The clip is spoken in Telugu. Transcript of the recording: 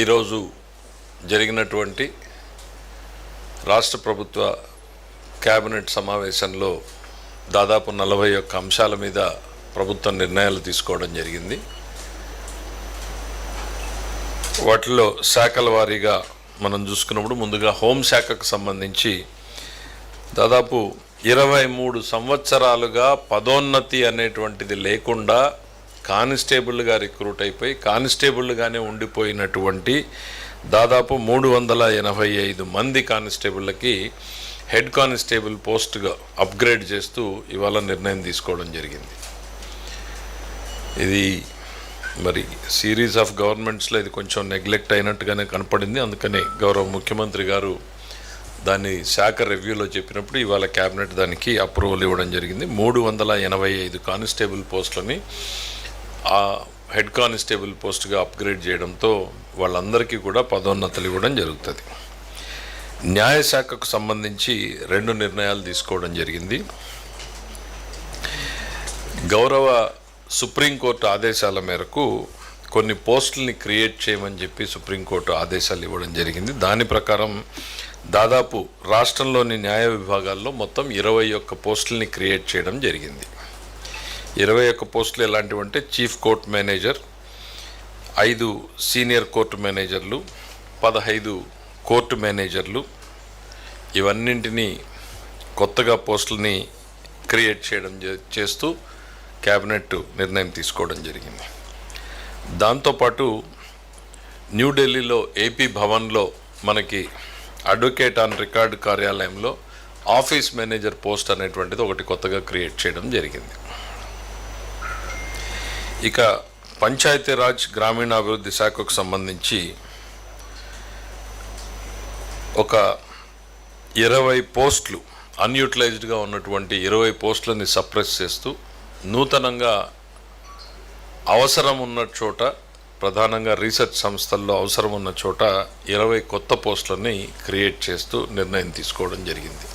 ఈరోజు జరిగినటువంటి రాష్ట్ర ప్రభుత్వ కేబినెట్ సమావేశంలో దాదాపు 41 అంశాల మీద ప్రభుత్వం నిర్ణయాలు తీసుకోవడం జరిగింది. వాటిలో శాఖల వారీగా మనం చూసుకున్నప్పుడు ముందుగా హోంశాఖకు సంబంధించి దాదాపు 23 సంవత్సరాలుగా పదోన్నతి అనేటువంటిది లేకుండా కానిస్టేబుల్గా రిక్రూట్ అయిపోయి కానిస్టేబుల్గానే ఉండిపోయినటువంటి దాదాపు 385 మంది కానిస్టేబుళ్ళకి హెడ్ కానిస్టేబుల్ పోస్ట్గా అప్గ్రేడ్ చేస్తూ ఇవాళ నిర్ణయం తీసుకోవడం జరిగింది. ఇది మరి సిరీస్ ఆఫ్ గవర్నమెంట్స్లో ఇది కొంచెం నెగ్లెక్ట్ అయినట్టుగానే కనపడింది. అందుకని గౌరవ ముఖ్యమంత్రి గారు దాన్ని శాఖ రివ్యూలో చెప్పినప్పుడు ఇవాళ క్యాబినెట్ దానికి అప్రూవల్ ఇవ్వడం జరిగింది. 385 కానిస్టేబుల్ పోస్టులని ఆ హెడ్ కానిస్టేబుల్ పోస్ట్గా అప్గ్రేడ్ చేయడంతో వాళ్ళందరికీ కూడా పదోన్నతులు ఇవ్వడం జరుగుతుంది. న్యాయశాఖకు సంబంధించి 2 నిర్ణయాలు తీసుకోవడం జరిగింది. గౌరవ సుప్రీంకోర్టు ఆదేశాల మేరకు కొన్ని పోస్టుల్ని క్రియేట్ చేయమని చెప్పి సుప్రీంకోర్టు ఆదేశాలు ఇవ్వడం జరిగింది. దాని ప్రకారం దాదాపు రాష్ట్రంలోని న్యాయ విభాగాల్లో మొత్తం 21 పోస్టుల్ని క్రియేట్ చేయడం జరిగింది. 21 పోస్టులు ఎలాంటివంటే chief court manager, 5 senior court మేనేజర్లు, 15 కోర్టు మేనేజర్లు, ఇవన్నింటినీ కొత్తగా పోస్టులని క్రియేట్ చేస్తూ క్యాబినెట్ నిర్ణయం తీసుకోవడం జరిగింది. దాంతోపాటు న్యూఢిల్లీలో ఏపీ భవన్లో మనకి అడ్వకేట్ ఆన్ రికార్డ్ కార్యాలయంలో ఆఫీస్ మేనేజర్ పోస్ట్ అనేటువంటిది ఒకటి కొత్తగా క్రియేట్ చేయడం జరిగింది. ఇక పంచాయతీరాజ్ గ్రామీణాభివృద్ధి శాఖకు సంబంధించి ఒక 20 పోస్టులు అన్యూటిలైజ్డ్గా ఉన్నటువంటి 20 పోస్టులని సప్రెస్ చేస్తూ నూతనంగా అవసరం ఉన్న చోట, ప్రధానంగా రీసెర్చ్ సంస్థల్లో అవసరం ఉన్న చోట 20 కొత్త పోస్టులని క్రియేట్ చేస్తూ నిర్ణయం తీసుకోవడం జరిగింది.